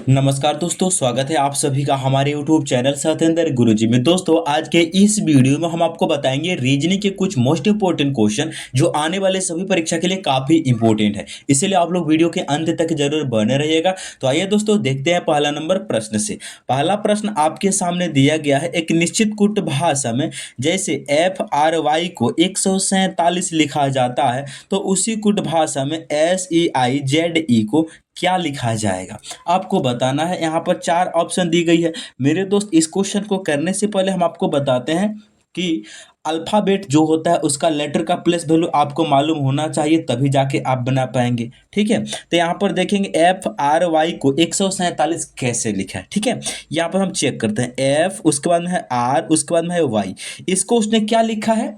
नमस्कार दोस्तों, स्वागत है आप सभी का हमारे YouTube चैनल सत्येंद्र गुरुजी में। दोस्तों, आज के इस वीडियो में हम आपको बताएंगे रीजनिंग के कुछ मोस्ट इंपॉर्टेंट क्वेश्चन जो आने वाले सभी परीक्षा के लिए काफ़ी इंपॉर्टेंट है। इसलिए आप लोग वीडियो के अंत तक जरूर बने रहिएगा। तो आइए दोस्तों, देखते हैं पहला नंबर प्रश्न से। पहला प्रश्न आपके सामने दिया गया है, एक निश्चित कूट भाषा में जैसे FRY को 147 लिखा जाता है, तो उसी कूट भाषा में SEIZE को क्या लिखा जाएगा, आपको बताना है। यहाँ पर 4 ऑप्शन दी गई है। मेरे दोस्त, इस क्वेश्चन को करने से पहले हम आपको बताते हैं कि अल्फ़ाबेट जो होता है उसका लेटर का प्लेस वैल्यू आपको मालूम होना चाहिए, तभी जाके आप बना पाएंगे। ठीक है, तो यहाँ पर देखेंगे FRY को 147 कैसे लिखा है। ठीक है, यहाँ पर हम चेक करते हैं F, उसके बाद में है R, उसके बाद में है Y। इसको उसने क्या लिखा है?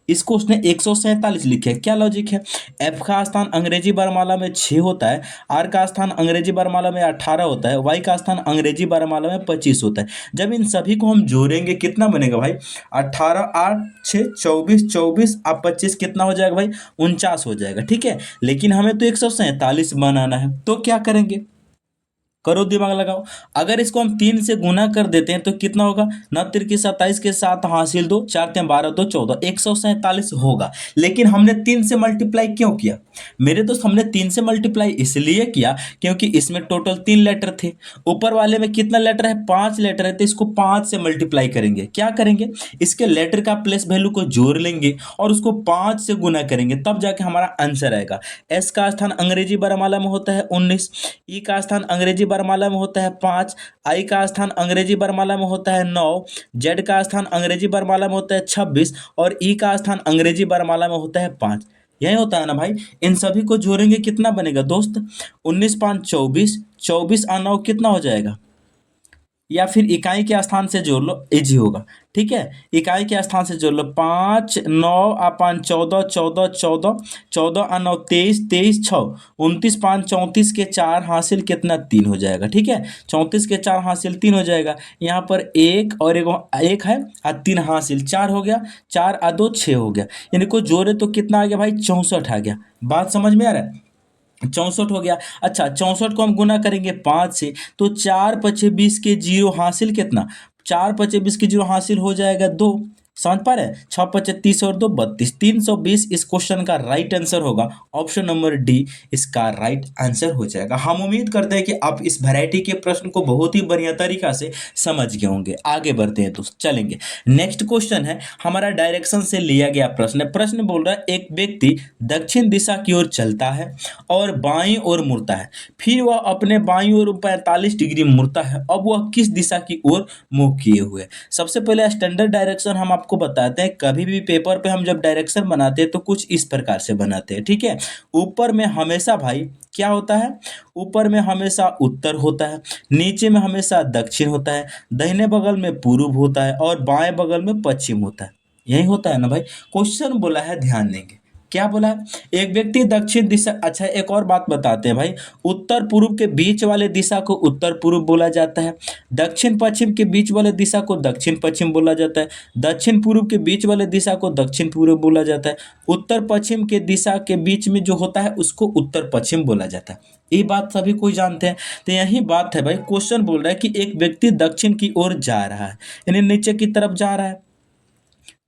इसको उसने 147 लिखे है। क्या लॉजिक है? एफ का स्थान अंग्रेजी वर्णमाला में 6 होता है, आर का स्थान अंग्रेजी वर्णमाला में 18 होता है, वाई का स्थान अंग्रेजी वर्णमाला में 25 होता है। जब इन सभी को हम जोड़ेंगे कितना बनेगा भाई? 18 8 6 24, 24 अब 25 कितना हो जाएगा भाई? 49 हो जाएगा। ठीक है, लेकिन हमें तो 147 बनाना है, तो क्या करेंगे? करो, दिमाग लगाओ। अगर इसको हम 3 से गुना कर देते हैं तो कितना होगा? 9 तिरकी 27 के साथ हासिल 2, 4 3 12 2 14, 147 होगा। लेकिन हमने 3 से मल्टीप्लाई क्यों किया मेरे दोस्त? हमने 3 से मल्टीप्लाई इसलिए किया क्योंकि इसमें टोटल 3 लेटर थे। ऊपर वाले में कितना लेटर है? 5 लेटर है, तो इसको 5 से मल्टीप्लाई करेंगे। क्या करेंगे? इसके लेटर का प्लेस वैल्यू को जोड़ लेंगे और उसको 5 से गुना करेंगे, तब जाके हमारा आंसर आएगा। एस का स्थान अंग्रेजी वर्णमाला में होता है 19, ई का स्थान अंग्रेजी वर्णमाला में होता है 5, आई का स्थान अंग्रेजी वर्णमाला में होता है 9, जेड का स्थान अंग्रेजी वर्णमाला में होता है 26 और ई का स्थान अंग्रेजी वर्णमाला में होता है 5। यही होता है ना भाई। इन सभी को जोड़ेंगे कितना बनेगा दोस्त? 19 5 24, 24 और 9 कितना हो जाएगा? या फिर इकाई के स्थान से जोड़ लो, इजी होगा। ठीक है, इकाई के स्थान से जोड़ लो। 5 9 आ 5 14, 14 14, 14 आ 9 23, 23 6 29, 5 34 के 4 हासिल कितना? 3 हो जाएगा। ठीक है, 34 के 4 हासिल 3 हो जाएगा। यहाँ पर एक और एक है आ 3 हासिल 4 हो गया, 4 आ 2 6 हो गया। इनको जोड़े तो कितना आ गया भाई? 64 आ गया। बात समझ में आ रहा है? 64 हो गया। अच्छा, 64 को हम गुना करेंगे 5 से, तो 4 पचे 20 के 0 हासिल कितना? 4 पचे 20 के 0 हासिल हो जाएगा 2। समझ पा रहे हैं? 6 पचे 30 और 2 32, 320 इस क्वेश्चन का राइट आंसर होगा। ऑप्शन नंबर डी इसका राइट आंसर हो जाएगा। हम उम्मीद करते हैं कि आप इस वैरायटी के प्रश्न को बहुत ही बढ़िया तरीका से समझ गए होंगे। आगे बढ़ते हैं दोस्त, चलेंगे। नेक्स्ट क्वेश्चन है हमारा डायरेक्शन से लिया गया प्रश्न। प्रश्न बोल रहा है, एक व्यक्ति दक्षिण दिशा की ओर चलता है और बाईं ओर मुड़ता है, फिर वह अपने बाईं ओर 45 डिग्री मुड़ता है। अब वह किस दिशा की ओर मुंह किए हुए? सबसे पहले स्टैंडर्ड डायरेक्शन हम आपको बताते हैं। कभी भी पेपर पे हम जब डायरेक्शन बनाते हैं तो कुछ इस प्रकार से बनाते हैं। ठीक है, ऊपर में हमेशा भाई क्या होता है? ऊपर में हमेशा उत्तर होता है, नीचे में हमेशा दक्षिण होता है, दाहिने बगल में पूर्व होता है और बाएं बगल में पश्चिम होता है। यही होता है ना भाई। क्वेश्चन बोला है, ध्यान देंगे। क्या बोला है? एक व्यक्ति दक्षिण दिशा। अच्छा, एक और बात बताते हैं भाई। उत्तर पूर्व के बीच वाले दिशा को उत्तर पूर्व बोला जाता है, दक्षिण पश्चिम के बीच वाले दिशा को दक्षिण पश्चिम बोला जाता है, दक्षिण पूर्व के बीच वाले दिशा को दक्षिण पूर्व बोला जाता है, उत्तर पश्चिम के दिशा के बीच में जो होता है उसको उत्तर पश्चिम बोला जाता है। ये बात सभी कोई जानते हैं। तो यही बात है भाई। क्वेश्चन बोल रहा है कि एक व्यक्ति दक्षिण की ओर जा रहा है, यानी नीचे की तरफ जा रहा है।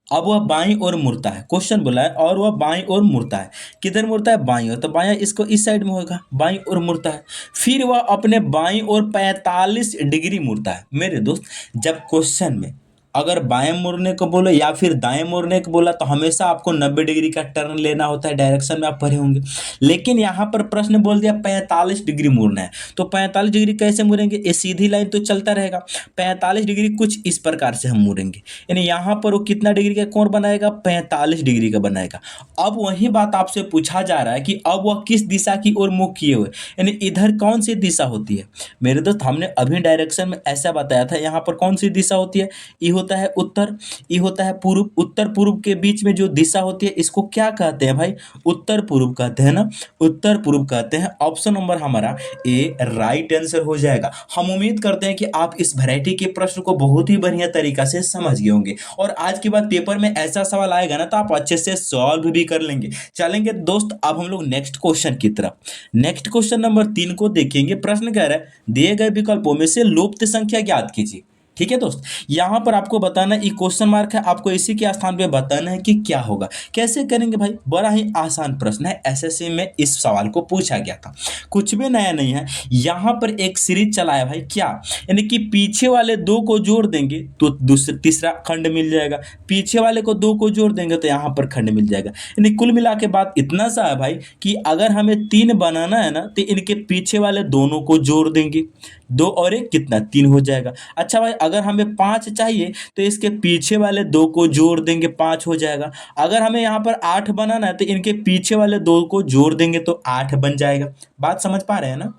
अब वह बाईं ओर मुड़ता है। क्वेश्चन बोला है और वह बाईं ओर मुड़ता है। किधर मुड़ता है? बाईं ओर। तो बायां इसको इस साइड में होगा, बाईं ओर मुड़ता है। फिर वह अपने बाईं ओर 45 डिग्री मुड़ता है। मेरे दोस्त, जब क्वेश्चन में अगर बाएं मुड़ने को बोले या फिर दाएं मुड़ने को बोला तो हमेशा आपको 90 डिग्री का टर्न लेना होता है। डायरेक्शन में आप पढ़े होंगे। लेकिन यहाँ पर प्रश्न बोल दिया 45 डिग्री मुड़ना है, तो 45 डिग्री कैसे मुड़ेंगे? ये सीधी लाइन तो चलता रहेगा। 45 डिग्री कुछ इस प्रकार से हम मुड़ेंगे, यानी यहाँ पर वो कितना डिग्री का कोण बनाएगा? 45 डिग्री का बनाएगा। अब वही बात आपसे पूछा जा रहा है कि अब वह किस दिशा की ओर मुख किए हुए, यानी इधर कौन सी दिशा होती है? मेरे दोस्त, हमने अभी डायरेक्शन में ऐसा बताया था। यहाँ पर कौन सी दिशा होती है? ये होता है उत्तर, ई होता है पूर्व। उत्तर पूर्व के बीच में जो दिशा होती है इसको क्या कहते हैं भाई? उत्तर पूर्व कहते हैं ना, उत्तर पूर्व कहते हैं। ऑप्शन नंबर हमारा ए राइट आंसर हो जाएगा। हम उम्मीद करते हैं कि आप इस वैरायटी के प्रश्न को बहुत ही बढ़िया तरीका से समझ गए होंगे और आज के बाद पेपर में ऐसा सवाल आएगा ना तो आप अच्छे से सॉल्व भी कर लेंगे। चलेंगे दोस्त अब हम लोग नेक्स्ट क्वेश्चन की तरफ। नेक्स्ट क्वेश्चन नंबर 3 को देखेंगे। प्रश्न कह रहा है दिए गए विकल्पों में से लुप्त संख्या ज्ञात कीजिए। ठीक है दोस्त, यहां पर आपको बताना ये क्वेश्चन मार्क है, आपको इसी के स्थान पे बताना है कि क्या होगा। कैसे करेंगे भाई? बड़ा ही आसान प्रश्न है, एसएससी में इस सवाल को पूछा गया था, कुछ भी नया नहीं है। यहां पर एक सीरीज चलाया भाई, क्या यानी कि पीछे वाले दो को जोड़ देंगे तो दूसरा तीसरा खंड मिल जाएगा, पीछे वाले को दो को जोड़ देंगे तो यहां पर खंड मिल जाएगा। यानी कुल मिला के बात इतना सा है भाई कि अगर हमें 3 बनाना है ना तो इनके पीछे वाले दोनों को जोड़ देंगे, 2 और 1 कितना 3 हो जाएगा। अच्छा भाई अगर हमें 5 चाहिए तो इसके पीछे वाले 2 को जोड़ देंगे, 5 हो जाएगा। अगर हमें यहाँ पर 8 बनाना है तो इनके पीछे वाले 2 को जोड़ देंगे तो 8 बन जाएगा। बात समझ पा रहे हैं ना?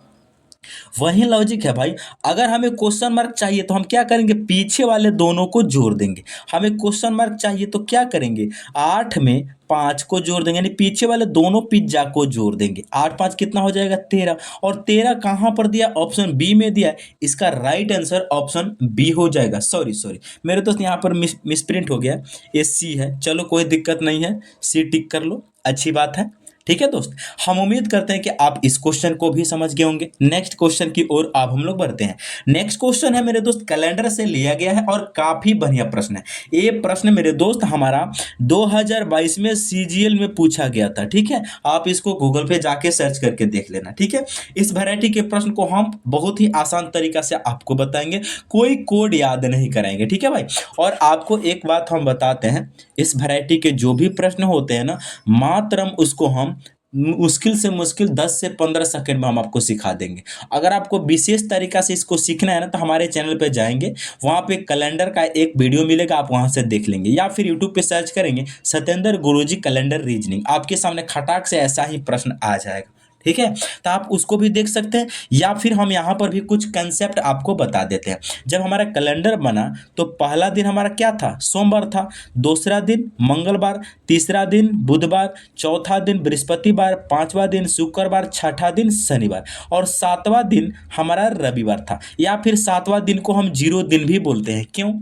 वही लॉजिक है भाई। अगर हमें क्वेश्चन मार्क चाहिए तो हम क्या करेंगे? पीछे वाले दोनों को जोड़ देंगे। हमें क्वेश्चन मार्क चाहिए तो क्या करेंगे? 8 में 5 को जोड़ देंगे, यानी पीछे वाले दोनों पिज्जा को जोड़ देंगे। 8 5 कितना हो जाएगा? 13। और 13 कहाँ पर दिया? ऑप्शन बी में दिया है। इसका राइट आंसर ऑप्शन बी हो जाएगा। सॉरी मेरे दोस्त यहाँ पर मिसप्रिंट हो गया, ये सी है। चलो कोई दिक्कत नहीं है, सी टिक कर लो, अच्छी बात है। ठीक है दोस्त, हम उम्मीद करते हैं कि आप इस क्वेश्चन को भी समझ गए होंगे। नेक्स्ट क्वेश्चन की ओर अब हम लोग बढ़ते हैं। नेक्स्ट क्वेश्चन है मेरे दोस्त कैलेंडर से लिया गया है और काफी बढ़िया प्रश्न है। ये प्रश्न मेरे दोस्त हमारा 2022 में सीजीएल में पूछा गया था। ठीक है, आप इसको गूगल पे जाके सर्च करके देख लेना। ठीक है, इस वैरायटी के प्रश्न को हम बहुत ही आसान तरीका से आपको बताएंगे, कोई कोड याद नहीं कराएंगे। ठीक है भाई, और आपको एक बात हम बताते हैं, इस वैरायटी के जो भी प्रश्न होते हैं ना, मात्र हम उसको हम मुश्किल से मुश्किल 10 से 15 सेकंड में हम आपको सिखा देंगे। अगर आपको विशेष तरीका से इसको सीखना है ना तो हमारे चैनल पे जाएंगे, वहाँ पे कैलेंडर का एक वीडियो मिलेगा, आप वहाँ से देख लेंगे, या फिर यूट्यूब पे सर्च करेंगे सत्येंद्र गुरुजी कैलेंडर रीजनिंग, आपके सामने खटाक से ऐसा ही प्रश्न आ जाएगा। ठीक है, तो आप उसको भी देख सकते हैं, या फिर हम यहाँ पर भी कुछ कंसेप्ट आपको बता देते हैं। जब हमारा कैलेंडर बना तो पहला दिन हमारा क्या था? सोमवार था, दूसरा दिन मंगलवार, तीसरा दिन बुधवार, चौथा दिन बृहस्पतिवार, पांचवा दिन शुक्रवार, छठा दिन शनिवार और सातवां दिन हमारा रविवार था। या फिर सातवां दिन को हम 0 दिन भी बोलते हैं। क्यों?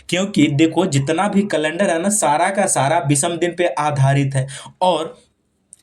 क्योंकि देखो जितना भी कैलेंडर है ना, सारा का सारा विषम दिन पे आधारित है, और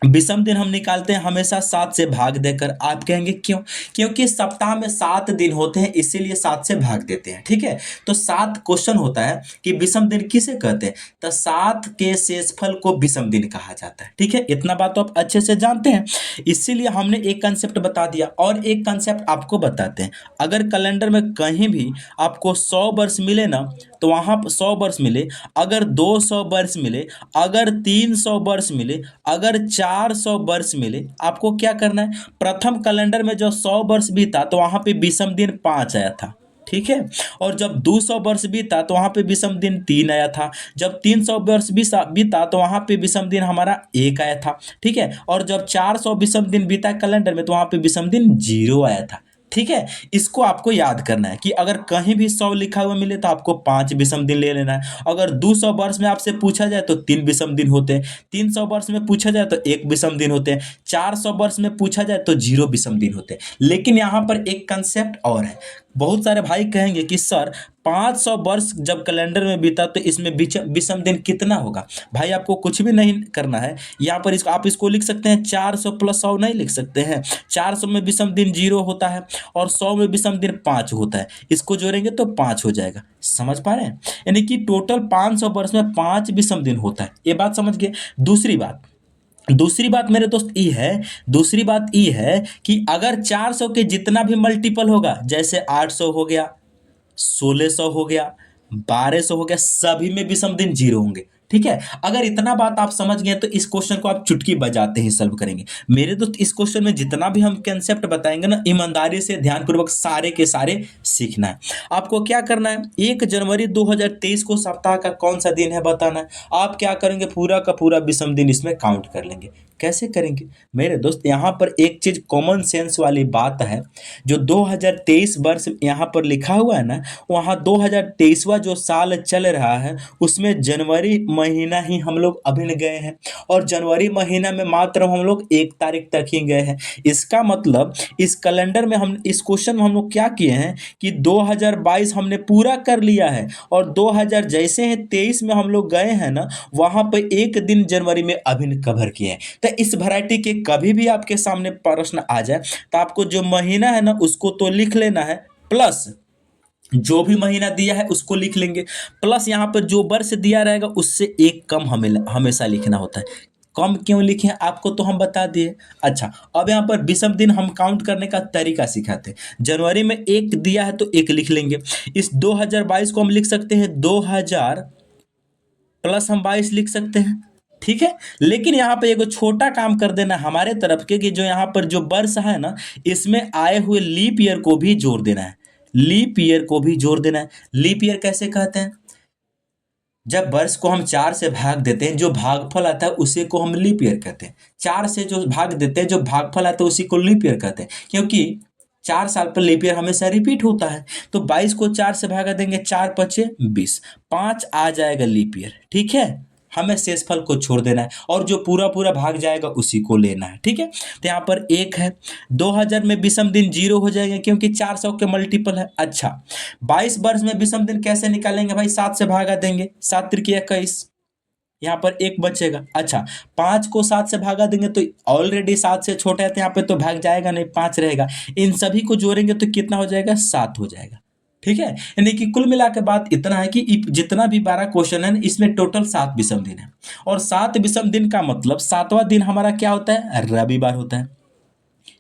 विषम दिन हम निकालते हैं हमेशा 7 से भाग देकर। आप कहेंगे क्यों? क्योंकि सप्ताह में 7 दिन होते हैं, इसीलिए 7 से भाग देते हैं। ठीक है, तो 7 क्वेश्चन होता है कि विषम दिन किसे कहते हैं, तो 7 के शेषफल को विषम दिन कहा जाता है। ठीक है, इतना बात तो आप अच्छे से जानते हैं, इसीलिए हमने एक कंसेप्ट बता दिया। और एक कंसेप्ट आपको बताते हैं, अगर कैलेंडर में कहीं भी आपको 100 वर्ष मिले ना तो वहाँ 100 वर्ष मिले, अगर 200 वर्ष मिले, अगर 300 वर्ष मिले, अगर 400 वर्ष मिले, आपको क्या करना है? प्रथम कैलेंडर में जब 100 वर्ष बीता तो वहाँ पे विषम दिन 5 आया था। ठीक है, और जब 200 वर्ष बीता तो वहाँ पे विषम दिन 3 आया था, जब 300 वर्ष बीता तो वहाँ पे विषम दिन हमारा 1 आया था। ठीक है, और जब 400 विषम दिन बीता कैलेंडर में तो वहाँ पे विषम दिन 0 आया था। ठीक है, इसको आपको याद करना है कि अगर कहीं भी 100 लिखा हुआ मिले तो आपको 5 विषम दिन ले लेना है। अगर 200 वर्ष में आपसे पूछा जाए तो 3 विषम दिन होते हैं, 300 वर्ष में पूछा जाए तो 1 विषम दिन होते हैं, 400 वर्ष में पूछा जाए तो 0 विषम दिन होते हैं। लेकिन यहाँ पर एक कंसेप्ट और है, बहुत सारे भाई कहेंगे कि सर 500 वर्ष जब कैलेंडर में बीता तो इसमें विषम दिन कितना होगा? भाई आपको कुछ भी नहीं करना है, यहाँ पर आप इसको लिख सकते हैं 400 प्लस 100 नहीं लिख सकते हैं। 400 में विषम दिन 0 होता है और 100 में विषम दिन 5 होता है, इसको जोड़ेंगे तो 5 हो जाएगा। समझ पा रहे हैं? यानी कि टोटल 500 वर्ष में 5 विषम दिन होता है, ये बात समझ गए। दूसरी बात मेरे दोस्त ये है, दूसरी बात ये है कि अगर 400 के जितना भी मल्टीपल होगा, जैसे 800 हो गया, 1600 हो गया, 1200 हो गया, सभी में विषम दिन 0 होंगे। ठीक है, अगर इतना बात आप समझ गए तो इस क्वेश्चन को आप चुटकी बजाते ही सॉल्व करेंगे। मेरे दोस्त इस क्वेश्चन में जितना भी हम कंसेप्ट बताएंगे ना, ईमानदारी से ध्यानपूर्वक सारे के सारे सीखना है। आपको क्या करना है, 1 जनवरी 2023 को सप्ताह का कौन सा दिन है बताना है। आप क्या करेंगे, पूरा का पूरा विषम दिन इसमें काउंट कर लेंगे। कैसे करेंगे मेरे दोस्त? यहाँ पर एक चीज कॉमन सेंस वाली बात है, जो 2023 वर्ष यहाँ पर लिखा हुआ है ना, वहाँ 2023वां जो साल चल रहा है उसमें जनवरी महीना ही हम लोग अभी गए हैं, और जनवरी महीना में मात्र हम लोग 1 तारीख तक ही गए हैं। इसका मतलब इस कैलेंडर में हम इस क्वेश्चन में हम लोग क्या किए हैं कि 2022 हमने पूरा कर लिया है, और 2000 जैसे हैं 23 में हम लोग गए हैं ना, वहां पे एक दिन जनवरी में अभी कवर किए हैं। तो इस वैरायटी के कभी भी आपके सामने प्रश्न आ जाए तो आपको जो महीना है ना उसको तो लिख लेना है, प्लस जो भी महीना दिया है उसको लिख लेंगे, प्लस यहाँ पर जो वर्ष दिया रहेगा उससे एक कम हमें हमेशा लिखना होता है। कम क्यों लिखे हैं आपको तो हम बता दिए। अच्छा, अब यहाँ पर विषम दिन हम काउंट करने का तरीका सिखाते हैं। जनवरी में 1 दिया है तो 1 लिख लेंगे। इस 2022 को हम लिख सकते हैं 2000 प्लस हम 22 लिख सकते हैं, ठीक है। लेकिन यहाँ पे एगो छोटा काम कर देना हमारे तरफ के, कि जो यहाँ पर जो वर्ष है ना इसमें आए हुए लीप ईयर को भी जोड़ देना है। लीप ईयर को भी जोड़ देना है। लीप ईयर कैसे कहते हैं? जब वर्ष को हम 4 से भाग देते हैं, जो भागफल आता है उसी को हम लीप ईयर कहते हैं। 4 से जो भाग देते हैं, जो भागफल आता है उसी को लीप ईयर कहते हैं, क्योंकि 4 साल पर लीप ईयर हमेशा रिपीट होता है। तो 22 को 4 से भागा देंगे, 4 पचे 20, 5 आ जाएगा लीप ईयर, ठीक है। हमें शेषफल को छोड़ देना है और जो पूरा पूरा भाग जाएगा उसी को लेना है, ठीक है। तो यहाँ पर 1 है। 2000 में विषम दिन 0 हो जाएगा क्योंकि 400 के मल्टीपल है। अच्छा, 22 वर्ष में विषम दिन कैसे निकालेंगे भाई? 7 से भागा देंगे, 7 त्रिक 21, यहाँ पर 1 बचेगा। अच्छा, 5 को 7 से भागा देंगे तो ऑलरेडी 7 से छोटा है तो यहाँ पे तो भाग जाएगा नहीं, 5 रहेगा। इन सभी को जोड़ेंगे तो कितना हो जाएगा? 7 हो जाएगा, ठीक है। यानी कि कुल मिला के बात इतना है कि जितना भी 12 क्वेश्चन है इसमें टोटल 7 विषम दिन है, और 7 विषम दिन का मतलब 7वां दिन हमारा क्या होता है? रविवार होता है,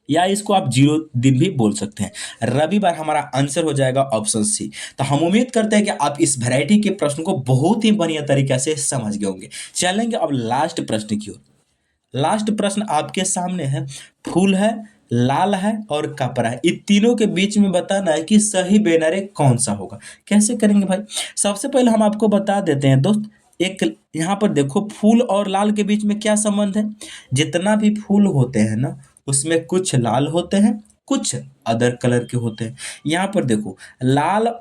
या इसको आप 0 दिन भी बोल सकते हैं। रविवार हमारा आंसर हो जाएगा ऑप्शन सी। तो हम उम्मीद करते हैं कि आप इस वैरायटी के प्रश्न को बहुत ही बढ़िया तरीके से समझ गए होंगे। चलेंगे अब लास्ट प्रश्न की ओर। लास्ट प्रश्न आपके सामने है, फूल है, लाल है और कपड़ा है, इन तीनों के बीच में बताना है कि सही बैनर कौन सा होगा। कैसे करेंगे भाई? सबसे पहले हम आपको बता देते हैं दोस्त, एक यहाँ पर देखो, फूल और लाल के बीच में क्या संबंध है? जितना भी फूल होते हैं ना उसमें कुछ लाल होते हैं, कुछ अदर कलर के होते हैं। यहाँ पर देखो, लाल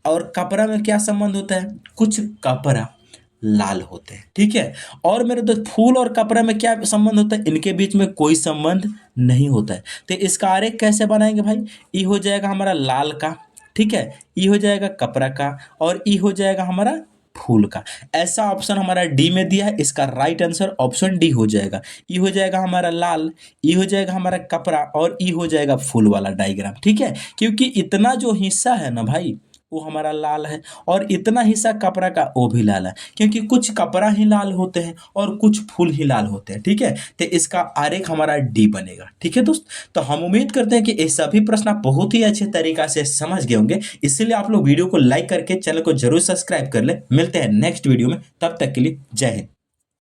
और कपड़ा में क्या संबंध होता है? कुछ कपड़ा लाल होते हैं, ठीक है। और मेरे दोस्त, फूल और कपड़ा में क्या संबंध होता है? इनके बीच में कोई संबंध नहीं होता है। तो इसका आरेख कैसे बनाएंगे भाई? ई हो जाएगा हमारा लाल का, ठीक है, ई हो जाएगा कपड़ा का, और ई हो जाएगा हमारा फूल का। ऐसा ऑप्शन हमारा डी में दिया है, इसका राइट आंसर ऑप्शन डी हो जाएगा। ई हो जाएगा हमारा लाल, ई हो जाएगा हमारा कपड़ा, और ई हो जाएगा फूल वाला डायग्राम, ठीक है। क्योंकि इतना जो हिस्सा है ना भाई वो हमारा लाल है, और इतना हिस्सा कपड़ा का वो भी लाल है, क्योंकि कुछ कपड़ा ही लाल होते हैं और कुछ फूल ही लाल होते हैं, ठीक है। तो इसका आरेख हमारा डी बनेगा, ठीक है दोस्त। तो हम उम्मीद करते हैं कि ये सभी प्रश्न आप बहुत ही अच्छे तरीका से समझ गए होंगे। इसीलिए आप लोग वीडियो को लाइक करके चैनल को जरूर सब्सक्राइब कर ले। मिलते हैं नेक्स्ट वीडियो में, तब तक के लिए जय हिंद।